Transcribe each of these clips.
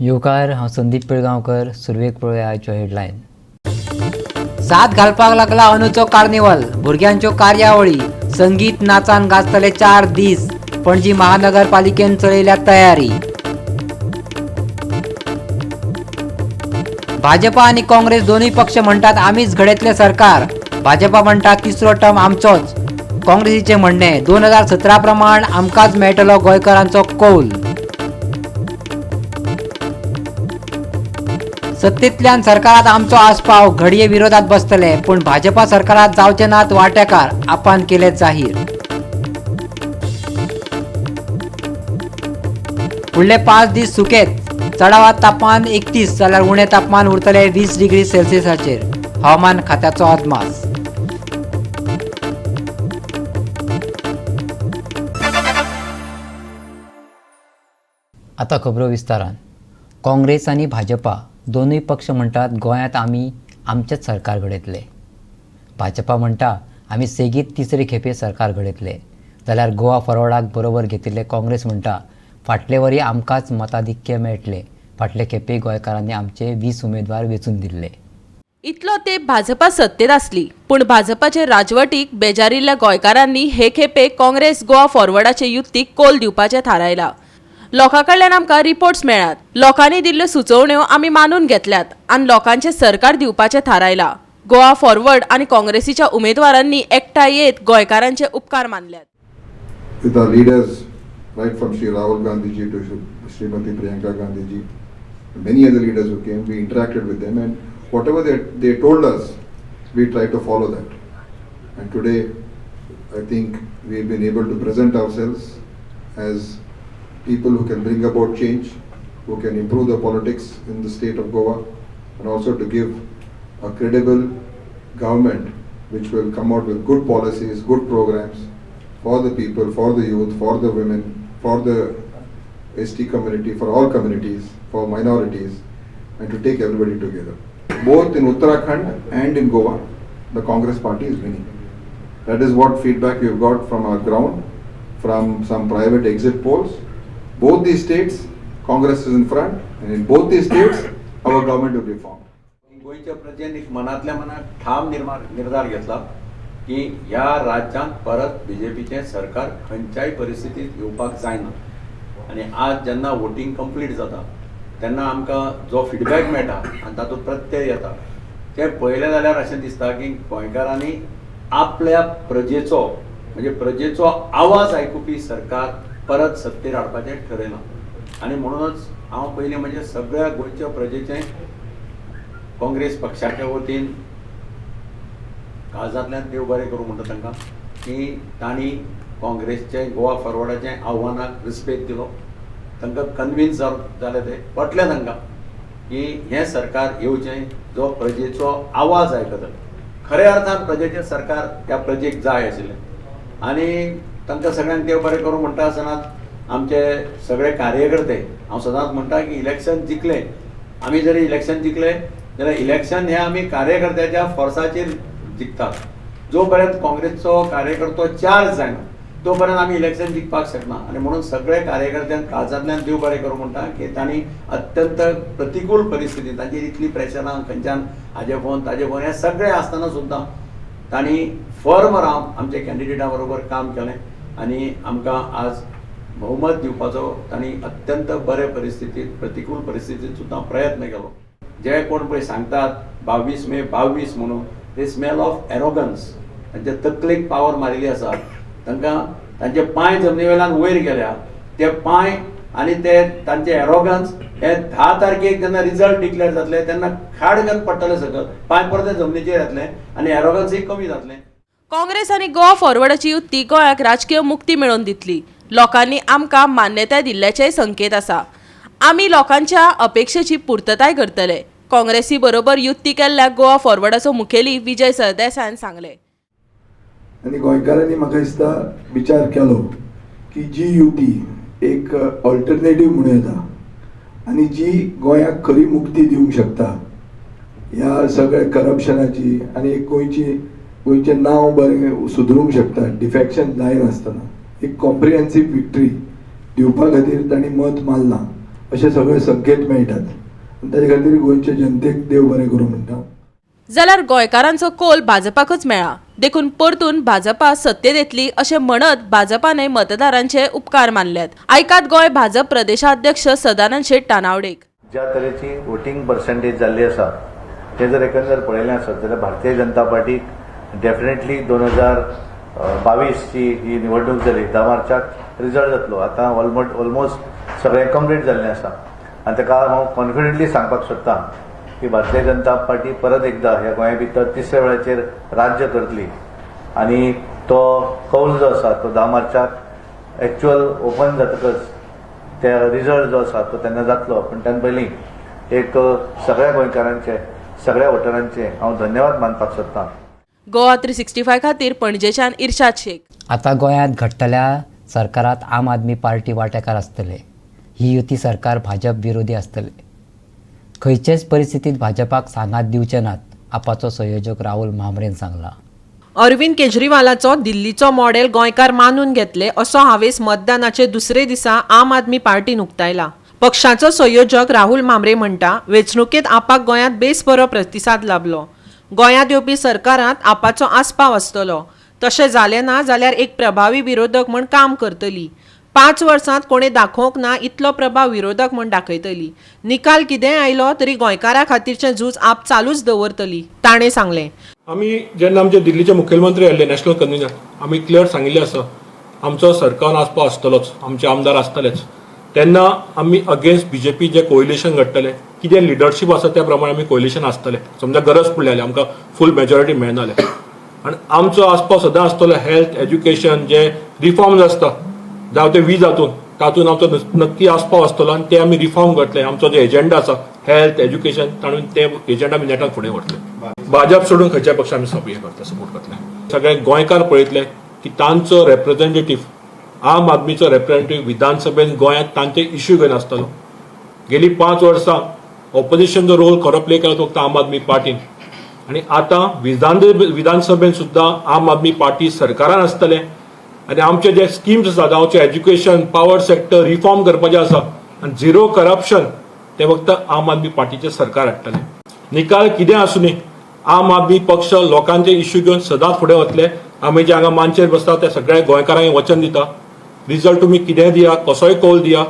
युवकार हांव संदीप पिळगांवकर. सुरवेक पळोवया आयच्यो हेडलायन. साथ घालपाक लागला अंदूचो कार्निवल. भुरग्यांच्यो कार्यावळी संगीत नाचान गाजतले 4 दीस. पणजी महानगरपालिकेन चलयल्या तयारी. भाजपा आणि काँग्रेस दोन्ही पक्ष म्हणतात आम्हीच घडयतले सरकार. भाजपा म्हणटा तिसरो टर्म आमचोच. काँग्रेसीचे म्हणणे 2017 प्रमाण आमकांच मेळटलो गोंयकारांचो कौल. सत्तेंतल्यान सरकारात आमचो आस्पाव. घडये विरोधात बसतले पण भाजपा सरकारात जावचे नात वांटेकार. आपान केले जाहीर. फुडले 5 दीस सुकेत. चढावात तापमान 31 जाल्यार उणे तापमान उरतले 20 डिग्री सेल्सियसाचेर. हवामान खात्याचो अदमास. आतां खबरो विस्तारान. काँग्रेस आनी भाजपा दोनूय पक्ष म्हणटात गोंयांत आमी आमचेच सरकार घडयतले. भाजपा म्हणटा आमी सेगीत तिसरे खेपे सरकार घडयतले. जाल्यार गोवा फॉरवर्डाक बरोबर घेतिल्ले काँग्रेस म्हणटा फाटले वरी आमकांच मताधिक्य मेळटले. फाटले खेपे गोंयकारांनी आमचे 20 उमेदवार वेंचून दिल्ले. इतलो तेंप भाजपा सत्तेत आसली पूण भाजपाचे राजवटीक बेजारिल्ल्या गोंयकारांनी हे खेपे काँग्रेस गोवा फॉरवर्डाचे युतीक कोल दिवपाचें थारायलां. लोकां कडल्यान आमकां रिपोर्ट्स मेळ्ळ्यात. लोकांनी दिल्ल्यो सुचोवण्यो आमी मानून घेतल्यात आनी लोकांचें सरकार दिवपाचें थारायलां. गोवा फॉरवर्ड आनी काँग्रेसीच्या उमेदवारांनी एकठांय येत गोंयकारांचे उपकार मानल्यात. With our leaders, right from Sri Rahul Gandhi ji to Srimati Priyanka Gandhi ji, many other leaders who came, we interacted with them, and whatever they told us, we tried to follow that. And today, I think we've been able to present ourselves as people who can bring about change, who can improve the politics in the state of Goa, and also to give a credible government which will come out with good policies, good programs for the people, for the youth, for the women, for the ST community, for all communities, for minorities, and to take everybody together. Both in Uttarakhand and in Goa, the Congress party is winning. That is what feedback we've got from our ground, from some private exit polls. Both these states, Congress is in front, and in both these states, our government will be formed. गोयच्या प्रजेन एक मनातल्या मनात ठाम निर्धार घेतला की ह्या राज्यांत परत बीजेपीचे सरकार खंयच्याय परिस्थितीत येवपाक जायना. आणि आज जेन्ना वोटिंग कंप्लीट जाता तेन्ना आमकां जो फीडबॅक मेळटा आनी तातूंत प्रत्यय येता तें पळयलें जाल्यार अशें दिसता की गोंयकारांनी आपल्या प्रजेचो म्हणजे प्रजेचो आवाज आयकुपी सरकार परत सत्तेर हाडपाचें ठरयलां. आनी म्हणूनच हांव पयलीं म्हणजे सगळ्या गोंयच्या प्रजेचें काँग्रेस पक्षाच्या वतीन काळजांतल्यान देव बरें करूं म्हणटा तांकां की तांणी काँग्रेसचें गोवा फॉरवर्डाचें आव्हानाक रिस्पेक्ट दिलो. तांकां कन्विन्स जालें तें पटलें तांकां की हें सरकार येवचें जो प्रजेचो आवाज आयकता. खऱ्या अर्थान प्रजेचें सरकार त्या प्रजेक जाय आशिल्लें. आनी तांकां सगळ्यांक देव बरें करूं म्हणटा आसतनात आमचे सगळे कार्यकर्ते हांव सदांच म्हणटा की इलेक्शन जिखलें आमी जरी इलेक्शन जिखलें जाल्यार इलेक्शन हें आमी कार्यकर्त्याच्या फोर्साचेर जिखतात. जो पर्यंत काँग्रेसचो कार्यकर्तो चार्ज जायना तो पर्यंत आमी इलेक्शन जिखपाक शकना. आनी म्हणून सगळे कार्यकर्त्यांक काळजांतल्यान देव बरें करूं म्हणटा की तांणी अत्यंत प्रतिकूल परिस्थिती तांचेर इतली प्रेशरां खंयच्यान हाजे फोन ताजे फोन हें सगळें आसतना सुद्दां तांणी फर्म रावन आमच्या कॅन्डिडेटा बरोबर काम केलें आनी आमकां आज बहुमत दिवपाचो तांणी अत्यंत बरे परिस्थितीत प्रतिकूल परिस्थितीत सुद्दां प्रयत्न केलो. जे कोण पळय सांगतात 22 मे 22 म्हणून ते स्मेल ऑफ एरोगन्स. तांचे तकलेक पावर मारिल्ली आसा. तांकां तांचे पांय जमनी वेल्यान वयर गेल्या ते पांय आनी ते तांचे एरोगन्स हे 10 तारखेक जेन्ना रिजल्ट डिक्लेअर जातले तेन्ना खाडगन पडटले सकल पांय परते जमनीचेर येतले आनी एरोगन्सय कमी जातले. काँग्रेस आनी गोवा फॉरवर्डाची युती गोंयाक राजकीय मुक्ती मेळोवन दितली. लोकांनी आमकां मान्यताय दिल्ल्याचेय संकेत आसा. आमी लोकांच्या अपेक्षेची पूर्तताय करतले. काँग्रेसी बरोबर युती केल्ल्या गोवा फॉरवर्डाचो मुखेली विजय सरदेसायान सांगले. आणि गोंयकारांनी म्हाका दिसता विचार केलो की जी युती एक ऑल्टरनेटीव म्हणून येता आनी जी गोंयाक खरी मुक्ती दिवंक शकता ह्या सगळ्या करप्शनाची आनी एक गोंयचें नांव बरें सुदरूंक शकता डिफेक्शन जायनासतना एक कॉम्प्रिहेन्सीव विक्टरी दिवपा खातीर तांणी मत मारलां असे सगळे संकेत मेळटात. ताजे खातीर गोंयचे जनतेक देव बरें करूं म्हणटा. जाल्यार गोंयकारांचो कौल भाजपाकच मेळ्ळा. देखून परतून भाजपा सत्तेत येतली अशें म्हणत भाजपाने मतदारांचे उपकार मानल्यात. ऐकात गोंय भाजप प्रदेशाध्यक्ष सदानंद शेट टानावडेक. ज्या तरेची वोटिंग पर्सेंटेज जाल्ली आसा ते जर एकंदर पळयलें आसत जाल्यार भारतीय जनता पार्टीक डेफिनेटली 2022 ची ही निवडणूक जाली 10 मार्चाक रिजल्ट जातलो. आतां ऑलमोस्ट सगळें कंप्लीट जाल्लें आसा आनी ताका हांव कॉन्फिडंटली सांगपाक सोदतां की भारतीय जनता पार्टी परत एकदा ह्या गोंया भितर तिसऱ्या वेळाचेर राज्य करतली आनी तो कौल जो आसा तो 10 मार्चाक एक्चुअल ओपन जातकच त्या रिजल्ट जो आसा तो तेन्ना जातलो. पण त्यान पयलीं एक सगळ्या गोंयकारांचे सगळ्या वोटरांचे हांव धन्यवाद मानपाक सोदतां. गोवा 365 खातीर पणजेच्यान इर्शाद शेख. आता गोंयांत घडटल्या सरकारात आम आदमी पार्टी वांटेकार आसतले. ही युती सरकार भाजप विरोधी आसतले. खंयचेच परिस्थितीत भाजपाक सांगात दिवचे नात, आपाचो संयोजक राहुल म्हांबरेन सांगला. अरविंद केजरीवालाचो दिल्लीचो मॉडेल गोंयकार मानून घेतले असो हावेस मतदानाचे दुसरे दिसा आम आदमी पार्टीन उक्तायला. पक्षाचो संयोजक राहुल म्हांबरे म्हणटा वेंचणुकेंत आपाक गोंयांत बेस बरो प्रतिसाद लाभलो. गोंयांत येवपी सरकारांत आपाचो आस्पाव आसतलो. तशें जालें ना जाल्यार एक प्रभावी विरोधक म्हूण काम करतली. 5 वर्सांत कोणे दाखोवंक ना इतलो प्रभाव विरोधक म्हूण दाखयतली. निकाल कितेंय आयलो तरी गोंयकारा खातीरचें झूज आप चालूच दवरतली ताणें सांगलें. आमी जेन्ना आमचे दिल्लीचे मुखेलमंत्री आसले नॅशनल कन्व्हिनर आमी क्लियर सांगिल्लें आसा आमचो सरकार आस्पाव आसतलोच, आमचे आमदार आसतलेच. तेन्ना आमी अगेन्स्ट बीजेपी जे कोएलिशन घडटलें कितें लिडरशीप आसा त्या प्रमाणे आमी कोएलिशन आसतलें. समजा गरज पडली जाल्यार आमकां फूल मेजॉरिटी मेळना जाल्यार आनी आमचो आस्पाव सदां आसतलो हेल्थ एज्युकेशन जे रिफॉर्म्स आसता जावं ते वीज तातूंत आमचो नक्की आस्पाव आसतलो आनी ते आमी रिफॉर्म करतले. आमचो जो एजेंडा आसा हेल्थ एज्युकेशन ताणून ते एजेंडा आमी नेटान फुडें व्हरतले. भाजप सोडून खंयच्याय पक्षा आमी सपोर्ट करतले. सगळे गोंयकार पळयतले की तांचो रेप्रेझेंटेटीव आम आदमीचो रेप्रेझेंटेटीव विधानसभेन गोंयांत तांचे इश्यू घेवन आसतलो. गेली 5 वर्सां ऑपोजिशन जो रोल खरो प्ले केलो तो फक्त आम आदमी पार्टीन आनी आतां विधानसभेन सुद्दां आम आदमी पार्टी सरकारान आसतले आनी आमचे जे स्किम्स आसा जावं एज्युकेशन पावर सेक्टर रिफॉर्म करपाचे आसा आनी झिरो करप्शन ते फक्त आम आदमी पार्टीचे सरकार हाडटले. निकाल कितें आसूं दी आम आदमी पक्ष लोकांचे इश्यू घेवन सदांच फुडें वतले. आमी जे हांगा मानचेर बसता ते सगळ्या गोंयकारांक वचन दिता रिजल्ट तुमी कितेंय दिया कसोय कौल दिया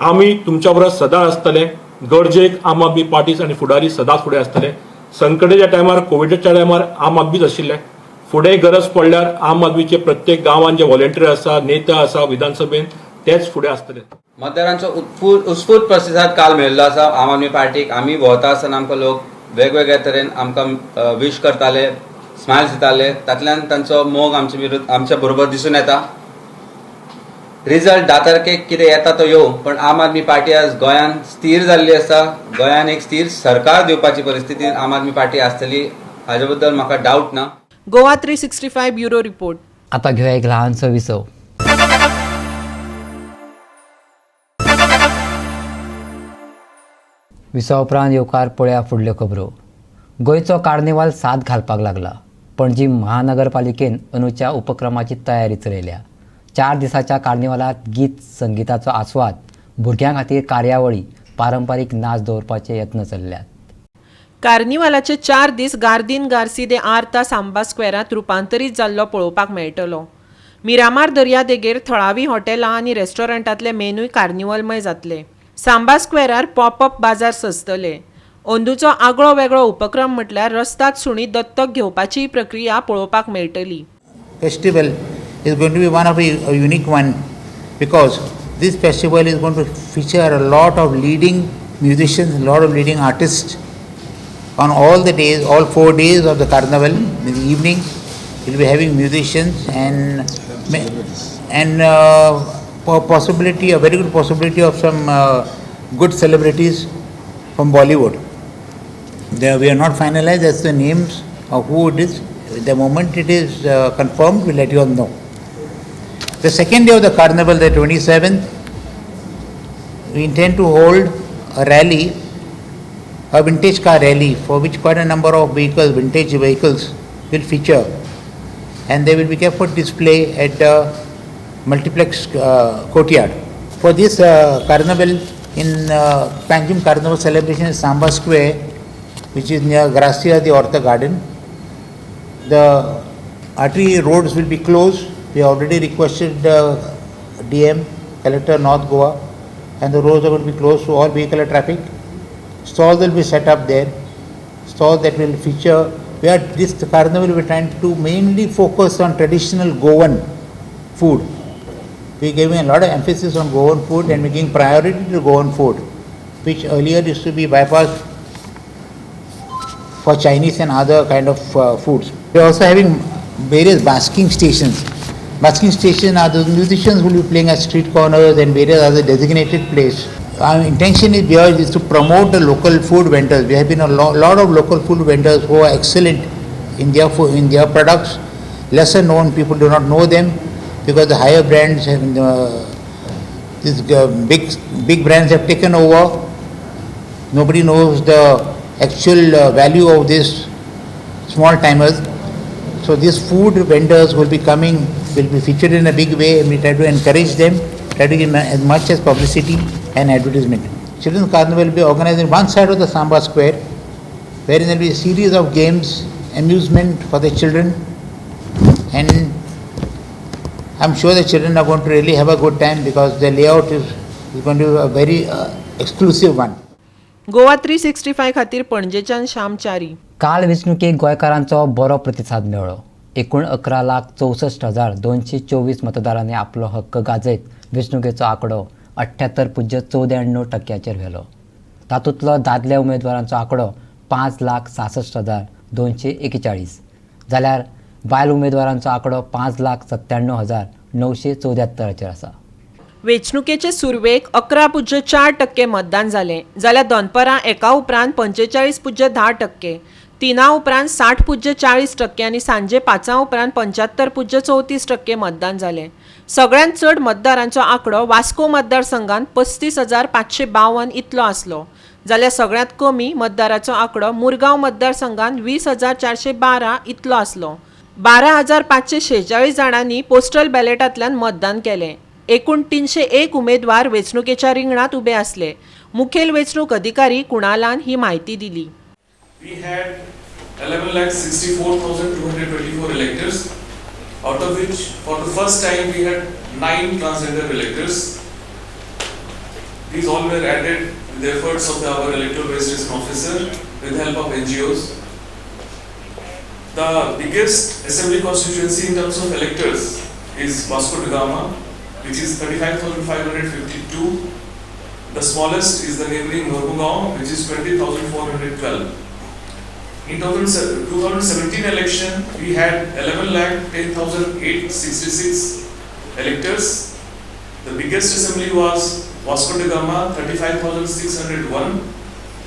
आमी तुमच्या बरोबर सदां आसतले. गरजेक आम आदमी पार्टीज आनी फुडारी सदांच फुडें आसतले. संकटाच्या टायमार कोविडाच्या टायमार आम आदमीच आशिल्ले. फुडें गरज पडल्यार आम आदमीचे प्रत्येक गांवांत जे व्हॉलेंटियर आसा नेता आसा विधानसभेन तेच फुडें आसतले. मतदारांचो उत्स्फूर्त प्रतिसाद काल मेळिल्लो आसा आम आदमी पार्टीक. आमी भोंवता आसतना आमकां लोक वेगवेगळ्या तरेन आमकां विश करताले स्मायल्स दिताले. तातूंतल्यान तांचो मोग आमच्या बरोबर दिसून येता. रिजल्ट 10 तारखेक कितें येता तो येवं पण आम आदमी पार्टी आज गोंयांत स्थिर जाल्ली आसा. गोंयांत एक स्थिर सरकार दिवपाची परिस्थितीन आम आदमी पार्टी आसतली हाजे बद्दल म्हाका डावट ना. Goa 365 bureau report. आता घेऊया एक ल्हानसो विसव. विसव उपरांत येवकार पळया फुडल्यो खबरो. गोंयचो कार्निवाल साद घालपाक लागला. पणजी महानगरपालिकेन अंदूच्या उपक्रमाची तयारी चलयल्या. 4 दिसाच्या कार्निवालांत गीत संगीताचो आस्वाद भुरग्यां खातीर कार्यावळी पारंपारीक नाच दवरपाचे यत्न चल्ल्यात. कार्निवालाचे 4 दीस गार्दीन गार्सी दे आर्ता सांबा स्क्वेरांत रुपांतरीत जाल्लो पळोवपाक मेळटलो. मिरामार दर्या देगेर थळावी हॉटेलां आनी रेस्टॉरंटांतले मेनूय कार्निवलमय जातले. सांबा स्क्वेरार पॉपअप बाजार सजतले. अंदूचो आगळो वेगळो उपक्रम म्हटल्यार रस्त्यात सुणी दत्तक घेवपाची प्रक्रिया पळोवपाक मेळटली. Festival is going to be one of a unique one because this festival is going to feature a lot of leading musicians, a lot of leading artists on all the days, all 4 days of the carnival. In the evening, we'll be having musicians and possibility, a very good possibility of some good celebrities from Bollywood. We are not finalized as the names of who it is. The moment it is confirmed, we'll let you all know. The second day of the carnival, the 27th, we intend to hold a rally, a vintage car rally, for which quite a number of vehicles, vintage vehicles, will feature, and they will be kept for display at the multiplex courtyard. For this carnival, in Panjim Carnival celebration in Samba Square, which is near Gracia, the Ortha Garden. The artery roads will be closed. We already requested DM, Collector North Goa, and the roads are going to be closed to all vehicular traffic. Stalls will be set up there. Stalls that will feature, where this carnival will be trying to mainly focus on traditional Goan food. We are giving a lot of emphasis on Goan food and making priority to Goan food, which earlier used to be bypassed for Chinese and other kind of foods. We are also having various basking stations. Basking stations are those musicians who will be playing at street corners and various other designated places. Our intention is to promote the local food vendors. There have been a lot of local food vendors who are excellent in their products. Lesser known, people do not know them because the higher brands have these big brands have taken over. Nobody knows the actual value of these small timers. So these food vendors will be coming, will be featured in a big way, and we try to encourage them, try to give as much as publicity and advertisement. Children's Carnival will be organized in one side of the Samba Square, wherein there will be a series of games, amusement for the children, and I'm sure the children are going to really have a good time because the layout is going to be a very exclusive one. Goa 365 खातीर पणजेच्यान श्याम चारी. काल वेंचणुकेक गोंयकारांचो बरो प्रतिसाद मेळ्ळो. एकूण 11,64,224 मतदारांनी आपलो हक्क गाजयत वेंचणुकेचो आंकडो 78.94% व्हेलो. तातूंतलो दादल्या उमेदवारांचो आंकडो 5,66,241 जाल्यार बायल उमेदवारांचो आंकडो 5,97,974 आसा. वेंचणुकेचे सुरवेक 11.4% मतदान जालें जाल्यार दनपरां एका उपरांत 45.10%, तिना उपरांत 60.40% आनी सांजे 5 उपरांत 75.34% मतदान जालें. सगळ्यांत चड मतदारांचो आंकडो वास्को मतदारसंघात 35,552 इतलो आसलो जाल्यार सगळ्यांत कमी मतदाराचो आंकडो मुरगांव मतदारसंघात 20,412 इतलो आसलो. 12,546 जाणांनी पोस्टल बॅलेटांतल्यान मतदान केलें. एकूण 301 उमेदवार वेंचणुकेच्या रिंगणात उबे आसले. मुखेल वेंचणूक अधिकारी कुणालान ही माहिती दिली. We had 11,64,224 electors, out of which for the first time we had 9 transgender electors. These all were added with the efforts of our electoral registration officer with the help of NGOs. The biggest assembly constituency in terms of electors is Vasco da Gama, which is 35,552. The smallest is the neighboring Mormugao, which is 20,412. In 2017 election, we had 11,10,866 electors. The biggest assembly was Vasco da Gama, 35,601.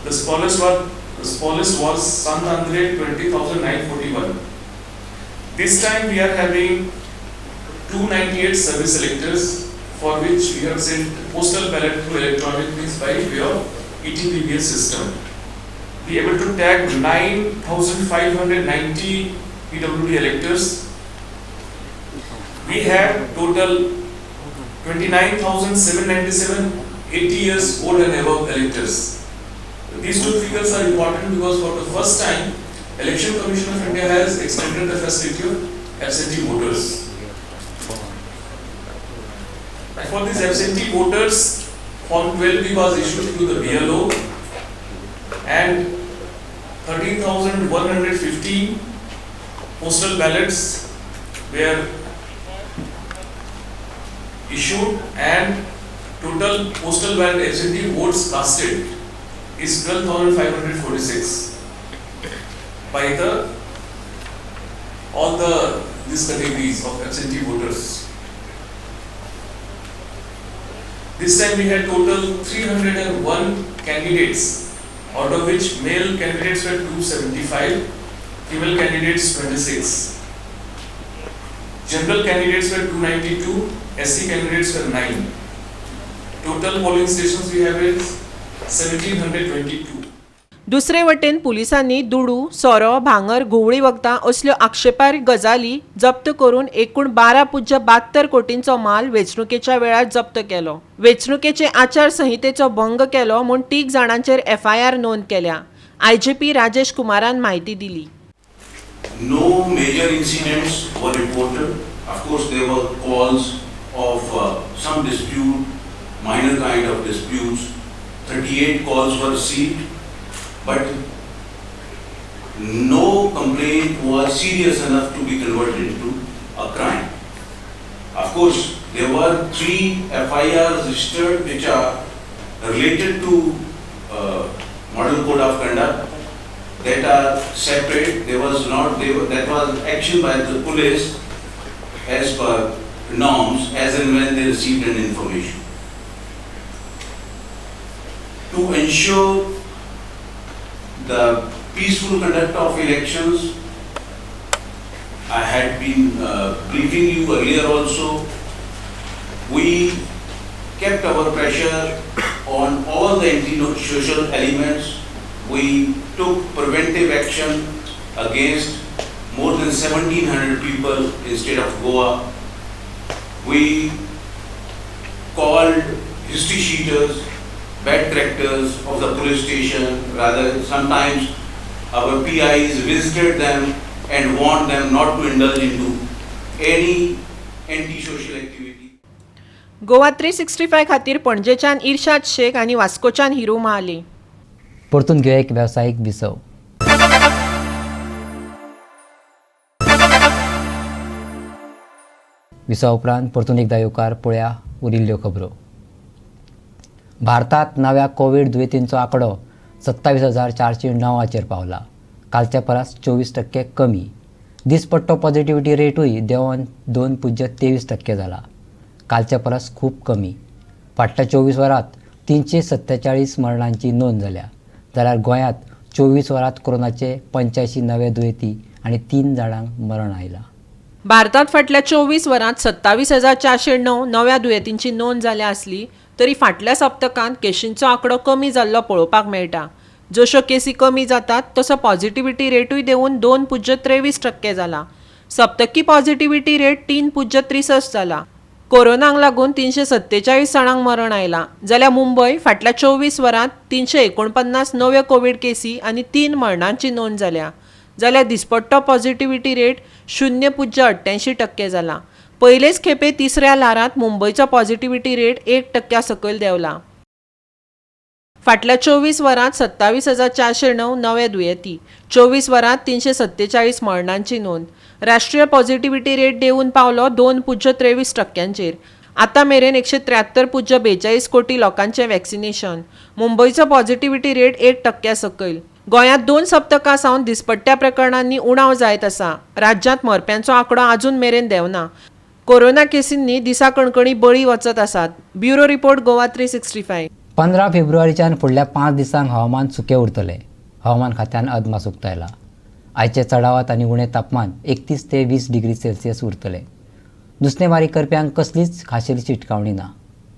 The smallest was Sant Andre, 20,941. This time we are having 298 service electors, for which we have sent postal ballot through electronic means by way of ETPBS system. We are able to tag 9,590 PWD electors. We have total 29,797 80 years old and above electors. These two figures are important because for the first time, Election Commission of India has extended the facility of absentee voters. For these absentee voters, Form 12B was issued through the BLO and 13,150 postal ballots were issued and total postal ballot absentee votes casted is 12,546 by these categories of absentee voters. This time we had total 301 candidates, out of which male candidates were 275, female candidates 26. General candidates were 292, SC candidates were 9. Total polling stations we have is 1,722. दुसरे वटेन पुलिसांनी दुडू, सोरो, भांगर, घुवळी वखदां असल्यो आक्षेपार्ह गजाली जप्त करून एकूण 12.72 कोटींचो माल वेंचणुकेच्या वेळार जप्त केलो. वेंचणुकेचे आचारसंहितेचो भंग केलो म्हूण 3 जाणांचेर FIR नोंद केल्या. IGP राजेश कुमारान म्हायती दिली. No major incidents were reported. Of course, there were calls of some dispute, minor kind of disputes. 38 calls were received, but no complaint was serious enough to be converted into a crime. Of course, there were 3 FIRs registered which are related to Model Code of Conduct that are separate. That was action by the police as per norms as and when they received an information. To ensure the peaceful conduct of elections, I had been briefing you earlier also. We kept our pressure on all the anti-social elements. We took preventive action against more than 1,700 people in state of Goa. We called history sheeters, bad characters of the police station. Rather, sometimes our PIs visited them and warned them not to indulge into any anti-social activity. Goa 365 खातीर पणजेच्यान इर्शाद शेख आनी वास्कोच्यान हिरू महाले. परतून घेऊया एक व्यावसायिक विसव. विसव उपरांत परतून एकदा येवकार पळया उरिल्ल्यो खबरो. भारतात नव्या कोविड दुयेंतींचो आंकडो 27,409 पावला. कालच्या परस 24% कमी. दिसपट्टो पॉझिटिव्हिटी रेटूय देंवन 2.23% जाला. कालच्या परस खूप कमी. फाटल्या 24 वरांत 347 मरणांची नोंद जाल्या. जाल्यार गोंयांत 24 वरांत कोरोनाचे 85 नवे दुयेंती आनी 3 जाणांक मरण आयलां. भारतात फाटल्या 24 वरांत 27,409 नव्या दुयेंतींची नोंद जाल्या आसली तरी फाटल्या सप्तकांत केशींचो आंकडो कमी जाल्लो पळोवपाक मेळटा. जश्यो केसी कमी जातात तसो पॉझिटिव्हिटी रेटूय देंवन 2.23% जाला. सप्तकी पॉझिटिव्हिटी रेट 3.63 जाला. कोरोनाक लागून 347 जाणांक मरण आयलां. जाल्यार मुंबय फाटल्या 24 वरांत 349 नव्यो कोविड केसी आनी 3 मरणांची नोंद जाल्या. जाल्यार दिसपट्टो पॉझिटिव्हिटी रेट 0.88% जाला. पयलेच खेपे तिसऱ्या ल्हारांत मुंबयचो पॉझिटिव्हिटी रेट 1% सकयल देंवला. फाटल्या 24 वरांत 27,409 नवे दुयेंती. 24 वरांत 347 मरणांची नोंद. राष्ट्रीय पॉझिटिव्हिटी रेट देंवन पावलो 2.23%. आतां मेरेन 173.42 कोटी लोकांचें वॅक्सिनेशन. मुंबयचो पॉझिटिव्हिटी रेट 1% सकयल. गोंयांत 2 सप्तकां सावन दिसपट्ट्या प्रकरणांनी उणाव जायत आसा. राज्यांत मरप्यांचो आंकडो आजून मेरेन देंवना. कोरोना केसींनी दिसा कणकणी बळी वचत आसात. Bureau report Goa 365. 15 फेब्रुवारीच्यान फुडल्या 5 दिसांक हवामान सुकें उरतलें. हवामान खात्यान अदमास उक्तायला. आयचे चडावत आनी उणें तापमान 31 ते 20 डिग्री सेल्सियस उरतलें. नुस्तेंमारी करप्यांक कसलीच खाशेली शिटकावणी ना.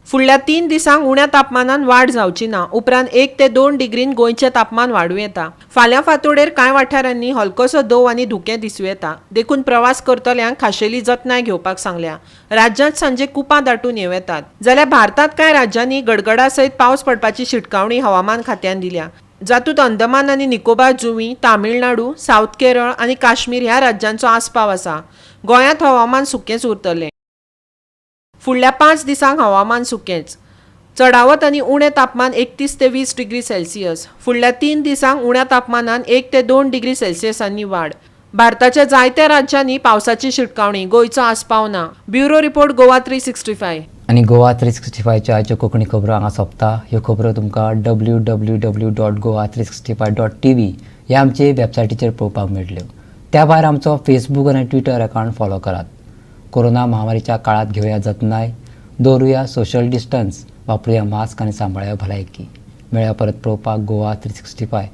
फुडल्या 3 दिसांक उण्या तापमानान वाड जावची ना. उपरांत 1 ते 2 डिग्रीन गोंयचें तापमान वाडूं येता. फाल्यां फांतोडेर कांय वाठारांनी हलकोसो दव आनी धुकें दिसूं येता. देखून प्रवास करतल्यांक खाशेली जतनाय घेवपाक सांगल्या. राज्यांत सांजे कुपां दाटून येवं येतात. जाल्यार भारतांत कांय राज्यांनी गडगडा सयत पावस पडपाची शिटकावणी हवामान खात्यान दिल्या. जातूंत अंदमान आनी निकोबार जुंवी, तामिळनाडू, सावथ केरळ आनी काश्मीर ह्या राज्यांचो आस्पाव आसा. गोंयांत हवामान सुकेंच उरतलें. फुडल्या 5 दिसांक हवामान सुकेंच. चडावत आनी उणें तापमान 31 ते 20 डिग्री सेल्सियस. फुडल्या 3 दिसांक उण्या तापमानान 1 ते 2 डिग्री सेल्सियसांनी वाड. भारताच्या जायत्या राज्यांनी पावसाची शिटकावणी. गोंयचो आस्पाव ना. Bureau report Goa 365. आनी गोवा 365च्यो आयच्यो कोंकणी खबरो हांगा सोंपता. ह्यो खबरो तुमकां www.goa365.tv ह्या आमचे वेबसायटीचेर पळोवपाक मेळटल्यो. त्या भायर आमचो फेसबूक आनी ट्विटर अकावंट फॉलो करात. कोरोना महामारीच्या काळात घेवया जतनाय. दवरुया सोशल डिस्टन्स. वापरुया मास्क आनी सांबाळया भलायकी. मेळया परत पळोवपाक गोवा 365.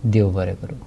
देव बरें करूं.